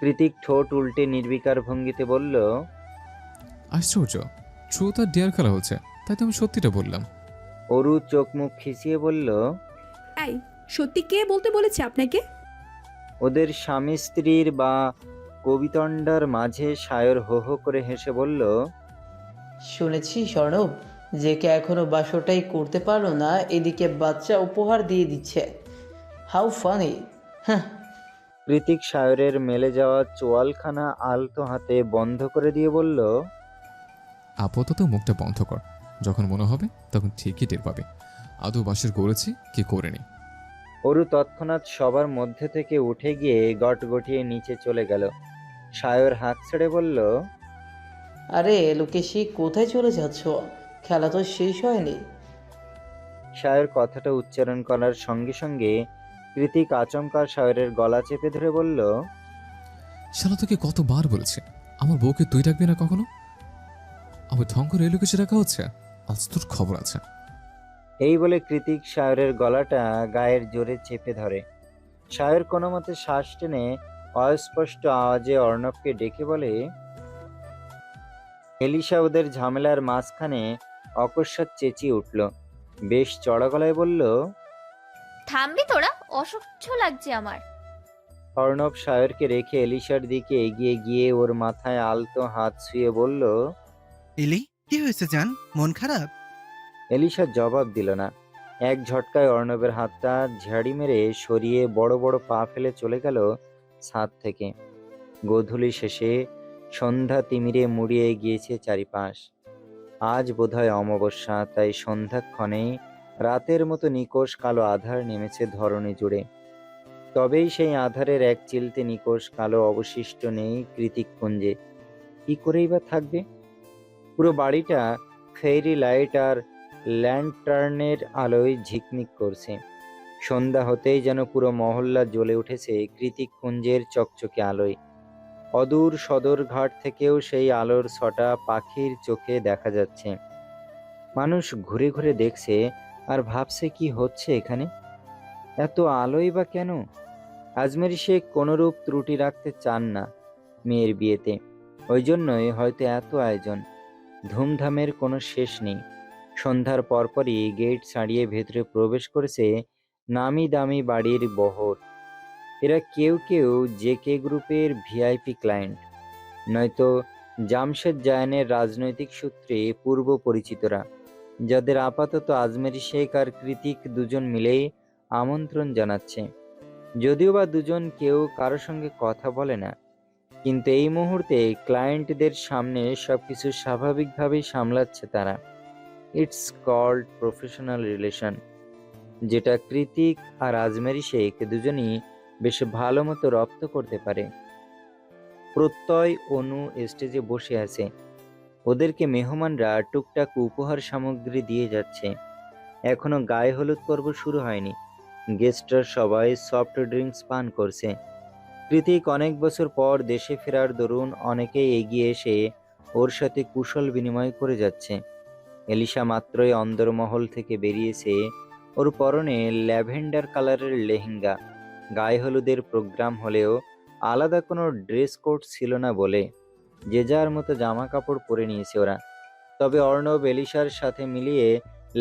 কৃতিক ঠোঁট উল্টে নির্বিকার ভঙ্গিতে বলল, আশ্চর্য, ট্রুথ আর ডেয়ার খেলা হচ্ছে, তাই তো আমি সত্যিটা বললাম। অরু চোখ মুখ খিচিয়ে বলল, এই, সত্যি কে বলতে বলেছে আপনাকে? ওদের স্বামী স্ত্রীর বা কবিতণ্ডার মাঝে সায়র হো হো করে হেসে বলল, শুনেছি স্বর্ণব, যে কে এখনো বাসরটাই করতে পারলো না, এদিকে বাচ্চা উপহার দিয়ে দিচ্ছে। How funny! হ্যাঁ। কৃতিক সায়রের মেলে যাওয়া চোয়ালখানা আলতো হাতে বন্ধ করে দিয়ে বলল, আপাতত মুখটা বন্ধ কর, যখন মনে হবে তখন ঠিকই টের পাবে আদৌ বাসের করেছি কি করিনি। অরু তৎক্ষণাৎ সবার মধ্যে থেকে উঠে গিয়ে গটগটিয়ে নিচে চলে গেল। সায়র হাঁক ছেড়ে বলল, আরে লোকেশি, কোথায় চলে যাচ্ছ? খেলা তো শেষ হয়নি। সায়র কথাটা উচ্চারণ করার সঙ্গে সঙ্গে কৃতিক আচমকা সায়রের গলা চেপে ধরে বলল, শালা তোকে কতবার বলেছে আমার বউকে তুই ডাকবি না কখনো? আমার ঢং করে এই লোকেশে রাখা হচ্ছে, আজ তোর খবর আছে। এই বলে কৃতিক সায়রের গলাটা গায়ের জোরে চেপে ধরে। সায়র কোনো মতে শ্বাস টেনে অস্পষ্ট আওয়াজে অর্ণবকে ডেকে বলে, এলিশা ওদের ঝামেলার মাঝখানে অকস্মাৎ চেঁচিয়ে উঠল। বেশ চড়া গলায় বলল, থামবি তোরা, অসহ্য লাগছে আমার। অর্ণব সায়রকে রেখে এলিশার দিকে এগিয়ে গিয়ে ওর মাথায় আলতো হাত ছুঁয়ে বলল, এলি, কি হয়েছে জান, মন খারাপ? এলিশা জবাব দিল না। এক ঝটকায় অর্ণবের হাতটা ঝাড়ি মেরে সরিয়ে বড় বড় পা ফেলে চলে গেল ছাদ থেকে। গোধূলি শেষে সন্ধ্যা তিমিরে মুড়িয়ে গিয়েছে চারিপাশ। আজ বোধহয় অমাবস্যা, তাই সন্ধ্যাক্ষণে রাতের মতো নিকোষ কালো আধার নেমেছে ধরণী জুড়ে। তবেই সেই আধারের এক চিলতে নিকোষ কালো অবশিষ্ট নেই কৃতিকপুঞ্জে। কি করেই বা থাকবে? পুরো বাড়িটা ফেরি লাইট আর ল্যান্টার্নের আলোয় ঝিকমিক করছে। সন্ধ্যা হতেই যেন পুরো মহল্লা জ্বলে উঠেছে কৃতিকপুঞ্জের চকচকে আলোয়। অদূর সদর ঘাট থেকেও সেই আলোর ছটা পাখির চোখে দেখা যাচ্ছে। মানুষ ঘুরে ঘুরে দেখছে আর ভাবছে কি হচ্ছে এখানে, এত আলোই বা কেন? আজমেরি শেখ কোনোরূপ ত্রুটি রাখতে চান না মেয়ের বিয়েতে, ওই জন্যই হয়তো এত আয়োজন। ধুমধামের কোনো শেষ নেই। সন্ধ্যার পরপরই গেট ছাড়িয়ে ভেতরে প্রবেশ করেছে নামি দামি বাড়ির বহর। এরা কেউ কেউ জেকে গ্রুপের ভিআইপি ক্লায়েন্ট, নয়তো জামশেদ জায়ানের রাজনৈতিক সূত্রে পূর্ব পরিচিতরা, যাদের আপাতত আজমেরি শেখ আর কৃতিক দুজন মিলেই আমন্ত্রণ জানাচ্ছে। যদিও বা দুজন কেউ কারো সঙ্গে কথা বলে না, কিন্তু এই মুহূর্তে ক্লায়েন্টদের সামনে সবকিছু স্বাভাবিকভাবেই সামলাচ্ছে তারা। ইটস কল্ড প্রফেশনাল রিলেশন, যেটা কৃতিক আর আজমেরি শেখ দুজনই বেশ ভালো মতো রপ্ত করতে পারে। প্রত্যয় অনু স্টেজে বসে আছে। ওদেরকে মেহমানরা টুকটাক উপহার সামগ্রী দিয়ে যাচ্ছে। এখনো গায়ে হলুদ পর্ব শুরু হয়নি। গেস্টরা সবাই সফট ড্রিঙ্কস পান করছে। কৃতিক অনেক বছর পর দেশে ফেরার দরুন অনেকেই এগিয়ে এসে ওর সাথে কুশল বিনিময় করে যাচ্ছে। এলিশা মাত্রই অন্দরমহল থেকে বেরিয়েছে। ওর পরনে ল্যাভেন্ডার কালারের লেহেঙ্গা। গায়ে হলুদের প্রোগ্রাম হলেও আলাদা কোনো ড্রেস কোড ছিল না বলে যে যার মতো জামা কাপড় পরে নিয়েছে ওরা। তবে অর্ণব এলিশার সাথে মিলিয়ে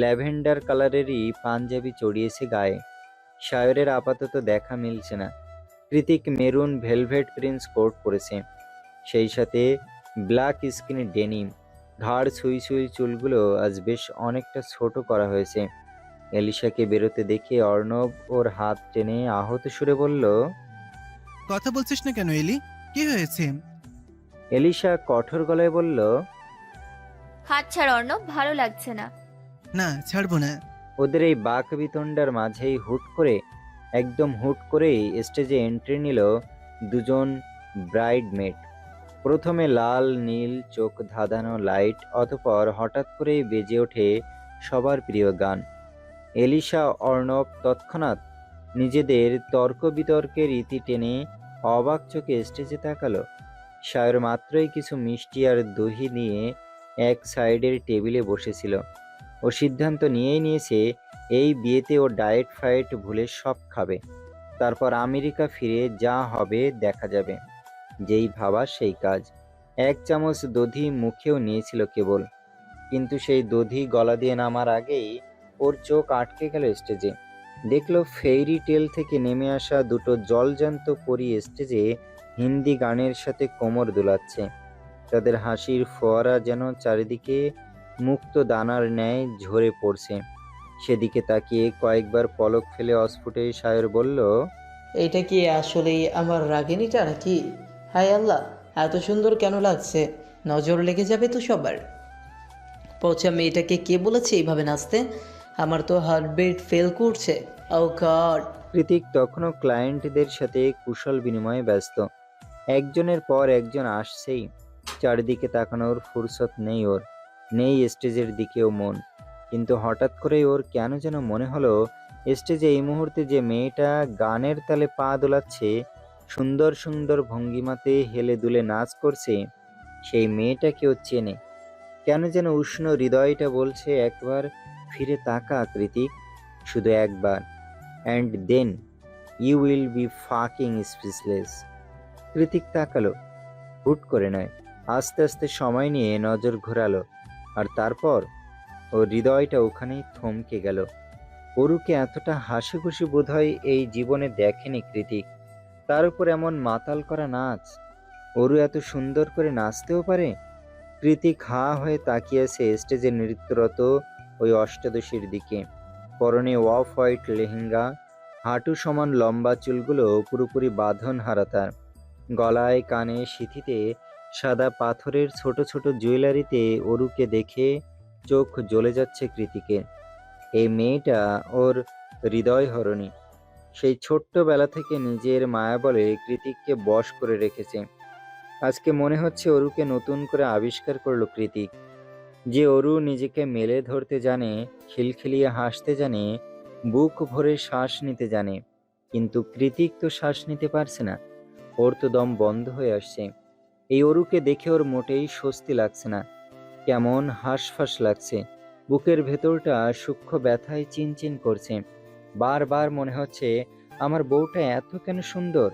ল্যাভেন্ডার কালারেরই পাঞ্জাবি চড়িয়েছে গায়ে। শায়রের আপাতত দেখা মিলছে না। Kritik maroon velvet Prince coat পরেছে, সেই সাথে ব্ল্যাক স্কিন ডেনিম। ঘাড় ছুঁই ছুঁই চুলগুলো আজ বেশ অনেকটা ছোট করা হয়েছে। এলিশাকে বেরোতে দেখে অর্ণব ওর হাত টেনে আহত সুরে বলল, কথা বলছিস না কেন এলি? কি হয়েছে? এলিশা কঠোর গলায় বলল, হাত ছাড় অর্ণব, ভালো লাগছে না। না, ছাড়বো না। ওদের এই বাক বিতণ্ডার মাঝেই একদম হুট করেই স্টেজে এন্ট্রি নিল দুজন ব্রাইডমেড। প্রথমে লাল নীল চোখ ধাঁধানো লাইট, অতঃপর হঠাৎ করেই বেজে ওঠে সবার প্রিয় গান। এলিশা অর্ণব তৎক্ষণাৎ নিজেদের তর্ক বিতর্কের ইতি টেনে অবাক চোখে স্টেজে তাকালো। শায়র মাত্রই কিছু মিষ্টি আর দহি নিয়ে এক সাইডের টেবিলে বসেছিল। ও সিদ্ধান্ত নিয়েই নিয়েছে এই বিয়েতে ও ডায়েট ফায়েট ভুলে সব খাবে। তারপর আমেরিকা ফিরে যা হবে দেখা যাবে। যেই ভাবা সেই কাজ। 1 চামচ দধি মুখেও নিয়েছিল কেবল, কিন্তু সেই দধি গলা দিয়ে নামার আগেই ওর চোখ আটকে গেল স্টেজে। দেখলো ফেইরি টেল থেকে নেমে আসা দুটো জলজান্ত পরী স্টেজে হিন্দি গানের সাথে কোমর দোলাচ্ছে। তাদের হাসির ফোয়ারা যেন চারিদিকে মুক্ত দানার ন্যায় ঝরে পড়ছে। সেদিকে তাকিয়ে কয়েকবার পলক ফেলে অস্ফুটে শায়র বলল, এইটা কি আসলেই আমার রাগিনীটা নাকি? হায় আল্লাহ, এত সুন্দর কেন লাগছে? নজর লেগে যাবে তো সবার। পচা মেয়েটাকে কে বলেছে এইভাবে নাচতে? আমার তো হার্টবিট ফেল করছে। ও গড! কৃতিক তখনও ক্লায়েন্টদের সাথে কুশল বিনিময়ে ব্যস্ত। একজনের পর একজন আসছেই। চারিদিকে তাকানোর ফুরসত নেই ওর, নেই স্টেজের দিকেও মন। কিন্তু হঠাৎ করেই ওর কেন যেন মনে হলো স্টেজে এই মুহূর্তে যে মেয়েটা গানের তালে পা দোলাচ্ছে, সুন্দর সুন্দর ভঙ্গিমাতে হেলে দুলে নাচ করছে, সেই মেয়েটাকে ও চেনে। কেন যেন উষ্ণ হৃদয়টা বলছে, একবার ফিরে তাকা কৃতিক, শুধু একবার, and then you will be fucking speechless. Kritik তাকালো, হুট করে নয়, আস্তে আস্তে সময় নিয়ে নজর ঘোরালো। আর তারপর ওর হৃদয়টা ওখানেই থমকে গেল। অরুকে এতটা হাসি খুশি বোধহয় এই জীবনে দেখেনি কৃতিক। তার উপর এমন মাতাল করা নাচ। অরু এত সুন্দর করে নাচতেও পারে? কৃতিক হাঁ হয়ে তাকিয়ে আছে স্টেজে নৃত্যরত ওই অষ্টাদশীর দিকে। পরনে অফ হোয়াইট লেহেঙ্গা, হাঁটু সমান লম্বা চুলগুলো পুরোপুরি বাঁধন হারা তার। গলায় কানে সিঁথিতে সাদা পাথরের ছোট ছোট জুয়েলারিতে অরুকে দেখে চোখ জ্বলে যাচ্ছে কৃতিকের। এই মেয়েটা ওর হৃদয়হরণী। সেই ছোট্টবেলা থেকে নিজের মায়াবলে কৃতিককে বশ করে রেখেছে। আজকে মনে হচ্ছে অরুকে নতুন করে আবিষ্কার করলো কৃতিক। যে অরু নিজেকে মেলে ধরতে জানে, খিলখিলিয়ে হাসতে জানে, বুক ভরে শ্বাস নিতে জানে, কিন্তু কৃতিক তো শ্বাস নিতে পারছে না। ওর তো দম বন্ধ হয়ে আসছে। এই অরুকে দেখে ওর মোটেই স্বস্তি লাগছে না, কেমন হাঁসফাঁস লাগছে। বুকের ভেতরটা সূক্ষ্ম ব্যথায় চিনচিন করছে। বারবার মনে হচ্ছে, আমার বউটা এত কেন সুন্দর,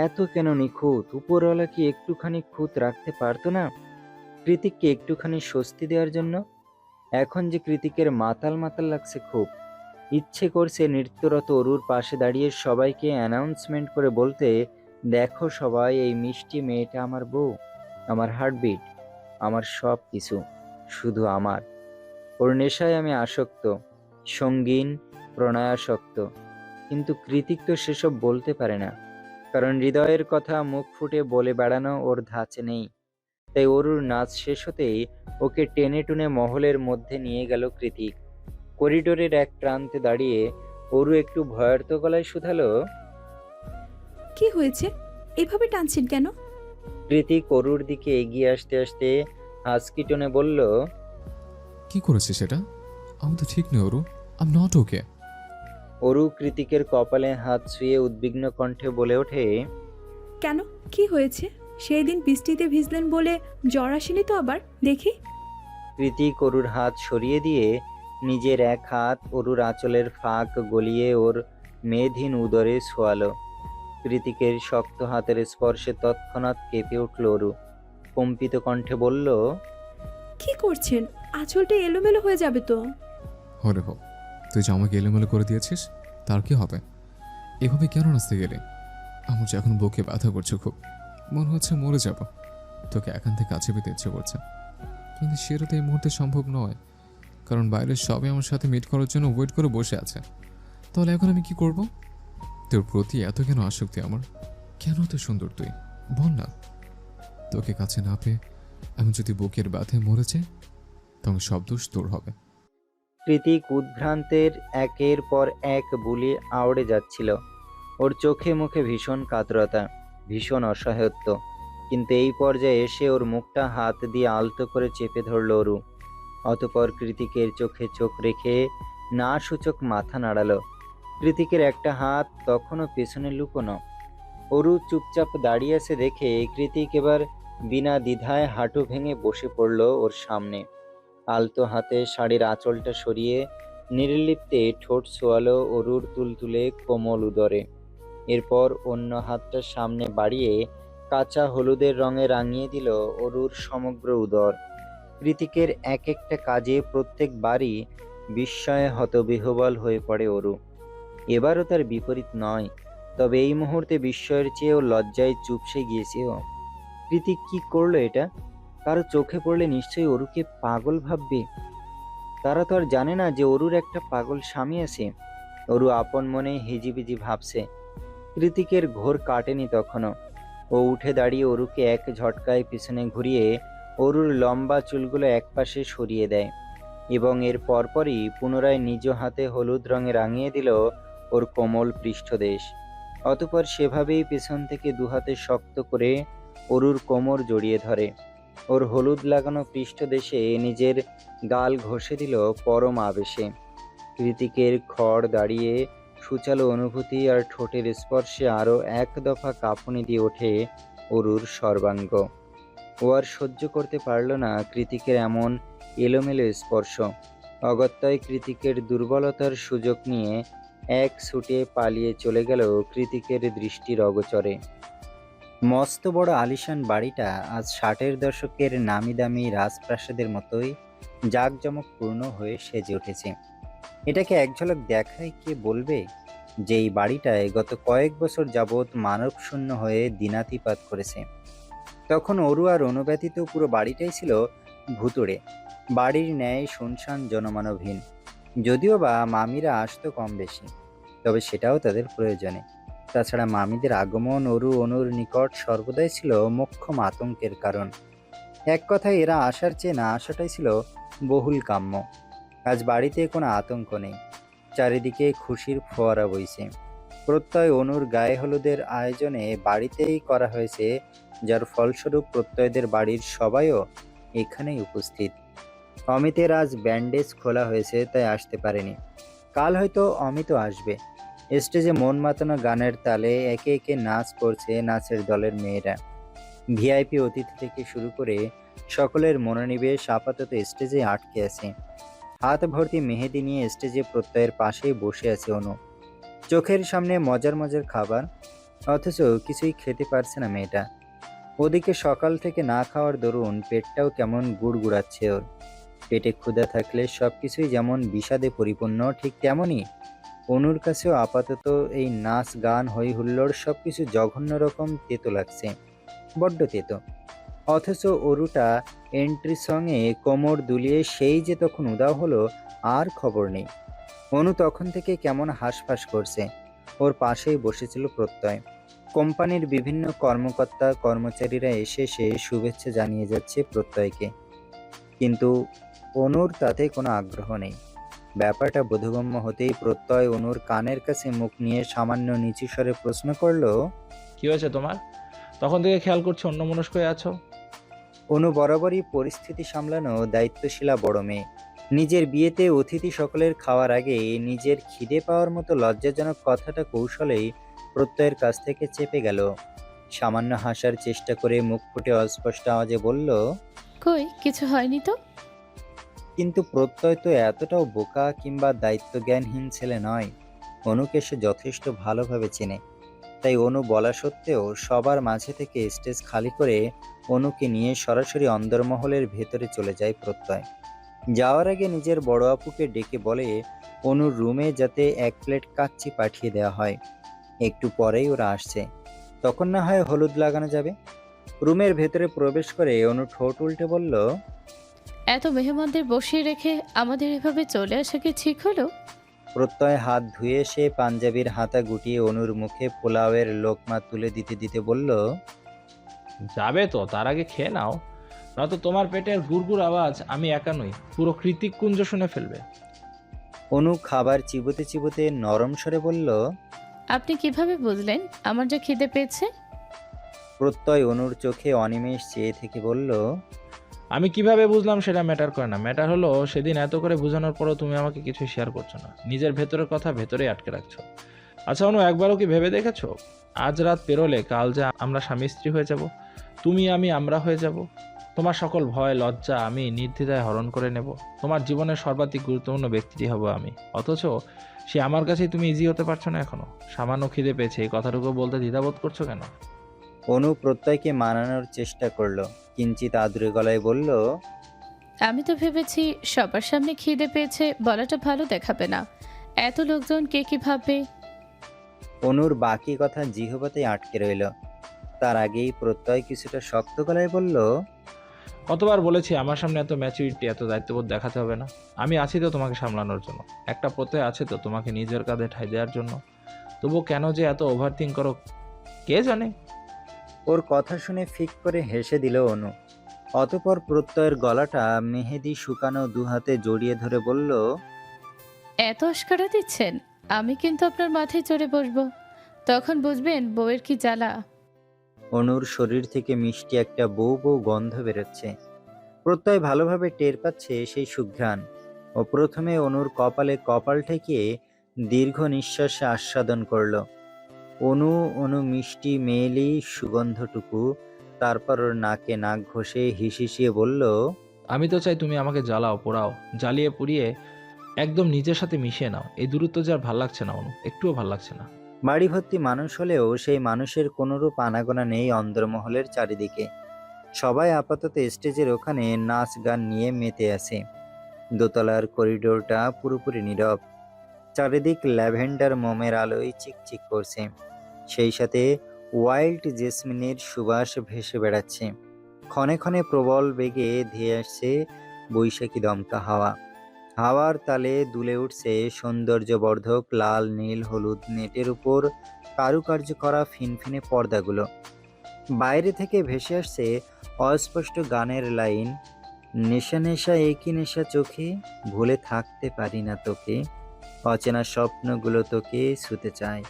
এত কেন নিখুঁত। উপরওয়ালা কি একটুখানি খুঁত রাখতে পারতো না কৃতিককে একটুখানি স্বস্তি দেওয়ার জন্য? এখন যে কৃতিকের মাতাল মাতাল লাগছে খুব। ইচ্ছে করছে নৃত্যরত অরুর পাশে দাঁড়িয়ে সবাইকে অ্যানাউন্সমেন্ট করে বলতে, দেখো সবাই, এই মিষ্টি মেয়েটা আমার বউ, আমার হার্টবিট, আমার সব কিছু, শুধু আমার। ওর নেশায় আমি আসক্ত, সঙ্গীন, প্রণয়াসক্ত। কিন্তু কৃতিক তো সেসব বলতে পারে না, কারণ হৃদয়ের কথা মুখ ফুটে বলে বেড়ানো ওর ধাঁচে নেই। তাই অরুর নাচ শেষ হতেই ওকে টেনে টুনে মহলের মধ্যে নিয়ে গেল কৃতিক। করিডোরের এক প্রান্তে দাঁড়িয়ে অরু একটু ভয়ার্ত গলায় শুধালো, কি হয়েছে? এভাবে টানছেন কেন? কৃতিক অরুর দিকে এগিয়ে আসতে আসতে হাসকি টোনে বলল, কি করেছে সেটা? আমি তো ঠিক নেই Aru, I am not okay. Aru কৃতিকের কপালে হাত ছুঁয়ে উদ্বিগ্ন কণ্ঠে বলে ওঠে, কেন, কি হয়েছে? সেই দিন বৃষ্টিতে ভিজলেন বলে জ্বর আসেনি তো আবার দেখি? কৃতিক অরুর হাত সরিয়ে দিয়ে নিজের এক হাত অরুর আঁচলের ফাঁক গলিয়ে ওর মেধহীন উদরে ছোয়ালো। কৃতিকের শক্ত হাতের স্পর্শে তৎক্ষণাৎ কেঁপে উঠল অরু। কম্পিত কণ্ঠে বলল, কি করছেন? আঁচলটা এলোমেলো হয়ে যাবে তো। হরে হোক, তুই যে আমাকে এলোমেলো করে দিয়েছিস, তার কি হবে? এভাবে কেন নাচতে গেলে? আমার যে এখন বুকে ব্যথা করছে খুব, মনে হচ্ছে মরে যাব। তোকে এখান থেকে কাছে পেতে ইচ্ছে করছে, কিন্তু সেটা তো এই মুহূর্তে সম্ভব নয়, কারণ বাইরের সবাই আমার সাথে মিট করার জন্য ওয়েট করে বসে আছে। তাহলে এখন আমি কি করব? তোর প্রতি এত কেন আসক্তি আমার? কেন এত সুন্দর তুই, বল না। তোকে কাছে না পেয়ে আমি যদি বুকের ব্যথায় মরে যাই, তখন সব দোষ তোর হবে। কৃতিক উদ্ভ্রান্তের একের পর এক বুলি আওড়ে যাচ্ছিল। ওর চোখে মুখে ভীষণ কাতরতা, ভীষণ অসহায়ত্ব। কিন্তু এই পর্যায়ে এসে ওর মুখটা হাত দিয়ে আলতো করে চেপে ধরল অরু। অতঃপর কৃতিকের চোখে চোখ রেখে না সূচক মাথা নাড়ালো। কৃতিকের একটা হাত তখনও পেছনে লুকোনো। অরু চুপচাপ দাঁড়িয়ে আছে দেখে কৃতিক এবার বিনা দ্বিধায় হাঁটু ভেঙে বসে পড়ল ওর সামনে। আলতো হাতে শাড়ির আঁচলটা সরিয়ে নির্লিপ্তে ঠোঁট ছোয়ালো অরুর তুলতুলে কোমল উদরে। এরপর অন্য হাতটা সামনে বাড়িয়ে কাঁচা হলুদের রঙে রাঙিয়ে দিল অরুর সমগ্র উদর। কৃতিকের এক একটা কাজে প্রত্যেকবারই বিস্ময়ে হতবিহ্বল হয়ে পড়ে অরু। এবারও তার বিপরীত নয়, তবে এই মুহূর্তে বিস্ময়ের চেয়েও লজ্জায় চুপসে গিয়েছে ও। কৃতিক কি করলো এটা? কারো চোখে পড়লে নিশ্চয়ই অরুকে পাগল ভাববে। তারা তো আর জানে না যে অরুর একটা পাগল স্বামী আছে। অরু আপন মনে হিজিবিজি ভাবছে। কৃতিকের ঘোর কাটেনি তখনও। ও উঠে দাঁড়িয়ে অরুকে এক ঝটকায় পিছনে ঘুরিয়ে অরুর লম্বা চুলগুলো একপাশে সরিয়ে দেয় এবং এর পরপরই পুনরায় নিজ হাতে হলুদ রঙে রাঙিয়ে দিল ওর কোমল পৃষ্ঠদেশ। অতঃপর সেভাবেই পেছন থেকে দুহাতে শক্ত করে অরুর কোমর জড়িয়ে ধরে। ওর হলুদ লাগানো পৃষ্ঠদেশে নিজের গাল ঘষে দিল পরম আবেশে। কৃতিকের খড় দাঁড়িয়ে সুচালো অনুভূতি আর ঠোঁটের স্পর্শে আরও এক দফা কাঁপুনি দিয়ে ওঠে অরুর সর্বাঙ্গ। ও আর সহ্য করতে পারল না কৃতিকের এমন এলোমেলো স্পর্শ। অগত্যই কৃতিকের দুর্বলতার সুযোগ নিয়ে এক ছুটে পালিয়ে চলে গেল কৃতিকের দৃষ্টির অগোচরে। মস্ত বড় আলিশান বাড়িটা আজ 60-এর দশকের নামি দামি রাজপ্রাসাদের মতোই জাঁকজমকপূর্ণ হয়ে সেজে উঠেছে। এটাকে এক ঝলক দেখায় কে বলবে যে এই বাড়িটায় গত কয়েক বছর যাবৎ মানবশূন্য হয়ে দিনাতিপাত করেছে। তখন অরু আর অনুব্যতীত পুরো বাড়িটাই ছিল ভুতুড়ে, বাড়ির ন্যায় শুনশান জনমানবহীন। যদিও বা মামিরা আসতো কম বেশি, তবে সেটাও তাদের প্রয়োজনে। তাছাড়া মামিদের আগমন অনুর নিকট সর্বদাই ছিল মোক্ষম আতঙ্কের কারণ। এক কথায় এরা আসার চেয়ে না আসাটাই ছিল বহুল কাম্য। আজ বাড়িতে কোনো আতঙ্ক নেই, চারিদিকে খুশির ফোয়ারা বইছে। প্রত্যয় অনুর গায়ে হলুদের আয়োজনে বাড়িতেই করা হয়েছে, যার ফলস্বরূপ প্রত্যয়দের বাড়ির সবাইও এখানেই উপস্থিত। অমিতের আজ ব্যান্ডেজ খোলা হয়েছে, তাই আসতে পারেনি। কাল হয়তো অমিতও আসবে। স্টেজে মন মাতানো গানের তালে একে একে নাচ করছে নাচের দলের মেয়েরা। ভিআইপি অতিথি থেকে শুরু করে সকলের মনোনিবেশ আপাতত স্টেজে আটকে আছে। হাত ভর্তি মেহেদি নিয়ে স্টেজে প্রত্যয়ের পাশেই বসে আছে অনু। চোখের সামনে মজার মজার খাবার, অথচ কিছুই খেতে পারছে না মেয়েটা। ওদিকে সকাল থেকে না খাওয়ার দরুন পেটটাও কেমন গুড়গুড়াচ্ছে ওর। পেটে ক্ষুধা থাকলে সবকিছুই যেমন বিষাদে পরিপূর্ণ, ঠিক তেমনই অনুর কাছেও আপাতত এই নাচ গান হই হুল্লোড় সবকিছু জঘন্য রকম তেতো লাগছে, বড্ড তেতো। অথচ অরুটা এন্ট্রি সঙ্গে কোমর দুলিয়ে সেই যে তখন উদাও হলো, আর খবর নেই। অনু তখন থেকে কেমন হাঁসফাঁস করছে। ওর পাশেই বসেছিল প্রত্যয়। কোম্পানির বিভিন্ন কর্মকর্তা কর্মচারীরা এসে সে শুভেচ্ছা জানিয়ে যাচ্ছে প্রত্যয়কে, কিন্তু অনুর তাতে কোনো আগ্রহ নেই। ব্যাপারটা বোধগম্য হতেই প্রত্যয় অনুর কানের কাছে মুখ নিয়ে সামান্য নিচু স্বরে প্রশ্ন করলো, কি হয়েছে তোমার? তখন থেকে খেয়াল করছি অন্যমনস্ক হয়ে আছো। অনু বরাবরই পরিস্থিতি সামলানো দায়িত্বশীলা বড় মেয়ে। নিজের বিয়েতে অতিথি সকলের খাওয়ার আগে নিজের খিদে পাওয়ার মতো লজ্জাজনক কথাটা কৌশলেই প্রত্যয়ের কাছ থেকে চেপে গেল। সামান্য হাসার চেষ্টা করে মুখ ফুটে অস্পষ্ট আওয়াজে বলল, কই কিছু হয়নি তো। কিন্তু প্রত্যয় তো এতটাও বোকা কিংবা দায়িত্বজ্ঞানহীন ছেলে নয়। অনুকে সে যথেষ্ট ভালোভাবে চেনে। তাই অনু বলা সত্ত্বেও সবার মাঝে থেকে স্টেজ খালি করে অনুকে নিয়ে সরাসরি অন্দরমহলের ভেতরে চলে যায় প্রত্যয়। যাওয়ার আগে নিজের বড় আপুকে ডেকে বলে অনুর রুমে যাতে 1 প্লেট কাচ্চি পাঠিয়ে দেওয়া হয়। একটু পরেই ওরা আসছে, তখন না হয় হলুদ লাগানো যাবে। রুমের ভেতরে প্রবেশ করে অনু ঠোঁট উল্টে বলল, এত মেহমানদের বসিয়ে রেখে আমাদের এভাবে চলে আসা কি ঠিক হলো? প্রত্যয় হাত ধুয়ে সে পাঞ্জাবির হাতা গুটিয়ে অনুর মুখে পোলাওয়ের লোকমা তুলে দিতে দিতে বলল, যাবে তো, তার আগে খেয়ে নাও, নয়তো তোমার পেটের গুড়গুড় আওয়াজ আমি একা নই, পুরো কৃতিক কুঞ্জ শুনে ফেলবে। অনু খাবার চিবোতে চিবোতে নরম স্বরে বলল, আপনি কিভাবে বুঝলেন আমার যে খিদে পেয়েছে? প্রত্যয় অনুর চোখে অনিমেষ চেয়ে থেকে বলল, আমি কিভাবে বুঝলাম সেটা ম্যাটার করে না, ম্যাটার হলো সেদিন এত করে বোঝানোর পরও তুমি আমাকে কিছু শেয়ার করছো না, নিজের ভেতরের কথা ভেতরেই আটকে রাখছো। আচ্ছা অনু, একবারও কি ভেবে দেখেছো আজ রাত পেরোলে কাল যে আমরা স্বামী স্ত্রী হয়ে যাব, তুমি আমি আমরা হয়ে যাব। তোমার সকল ভয় লজ্জা আমি নির্দ্বিধায় হরণ করে নেব, তোমার জীবনের সর্বাধিক গুরুত্বপূর্ণ ব্যক্তিটি হব আমি। অথচ সে আমার কাছেই তুমি ইজি হতে পারছো না এখনো। সামান্য খিদে পেয়েছে এই কথাটুকু বলতে দ্বিধাবোধ করছো কেন? অনু প্রত্যয়কে মানানোর চেষ্টা করলো, কিঞ্চিত আদুরে গলায় বলল, আমি তো ভেবেছি সবার সামনে খিদে পেয়েছে বলাটা ভালো দেখাবে না, এত লোকজন কে কি ভাববে। অনুর বাকি কথা জিহবাতেই আটকে রইল। তার আগেই প্রত্যয় কিছুটা শক্ত গলায় বলল, কতবার বলেছি আমার সামনে এত ম্যাচুরিটি এত দায়িত্ববোধ দেখাতে হবে না, আমি আছি তো তোমাকে সামলানোর জন্য, একটা প্রত্যয় আছে তো তোমাকে নিজের কাঁধে ঠাঁই দেওয়ার জন্য। তবু কেন যে এত ওভারথিঙ্ক করো কে জানে। ওর কথা শুনে ফিক করে হেসে দিল অনু। অতঃপর প্রত্যয়ের গলাটা মেহেদি শুকানো দুহাতে জড়িয়ে ধরে বলল, এত আশকারা দিচ্ছেন, আমি কিন্তু আপনার মাথায় চড়ে বসবো, তখন বুঝবেন বউয়ের কি জ্বালা। অনুর শরীর থেকে মিষ্টি একটা বউ বউ গন্ধ বেরোচ্ছে। প্রত্যয় ভালোভাবে টের পাচ্ছে সেই সুঘ্রাণ। ও প্রথমে অনুর কপালে কপাল ঠেকিয়ে দীর্ঘ নিঃশ্বাসে আস্বাদন করল। অনু মিষ্টি মেয়েলি সুগন্ধটুকু, তারপর ওর নাকে নাক ঘষে হিসিয়ে বলল, আমি তো চাই তুমি আমাকে জ্বালাও পোড়াও, জ্বালিয়ে পুড়িয়ে একদম নিজের সাথে মিশিয়ে নাও। এই দূরত্ব যে আর ভাল লাগছে না অনু, একটুও ভাল লাগছে না। বাড়ি ভর্তি মানুষ হলেও সেই মানুষের কোনোরূপ আনাগোনা নেই অন্দরমহলের চারিদিকে। সবাই আপাতত স্টেজের ওখানে নাচ গান নিয়ে মেতে আছে। দোতলার করিডোরটা পুরোপুরি নীরব। চারিদিক ল্যাভেন্ডার মোমের আলোয় চিকচিক করছে, সেই সাথে ওয়াইল্ড জেসমিনের সুবাস ভেসে বেড়াচ্ছে। ক্ষণে ক্ষণে প্রবল বেগে ধেয়ে আসছে বৈশাখী দমকা হাওয়া। হাওয়ার তালে দুলে উঠছে সৌন্দর্যবর্ধক লাল নীল হলুদ নেটের উপর কারুকার্য করা ফিনফিনে পর্দাগুলো। বাইরে থেকে ভেসে আসছে অস্পষ্ট গানের লাইন, নেশা নেশা একই নেশা চোখে, ভুলে থাকতে পারি না তোকে, অচেনা স্বপ্নগুলো তোকে ছুতে চায়।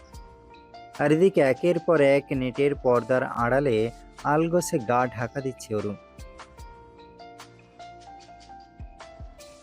আর এদিকে একের পর এক নেটের পর্দার আড়ালে আলগোছে গা ঢাকা দিচ্ছে অরু।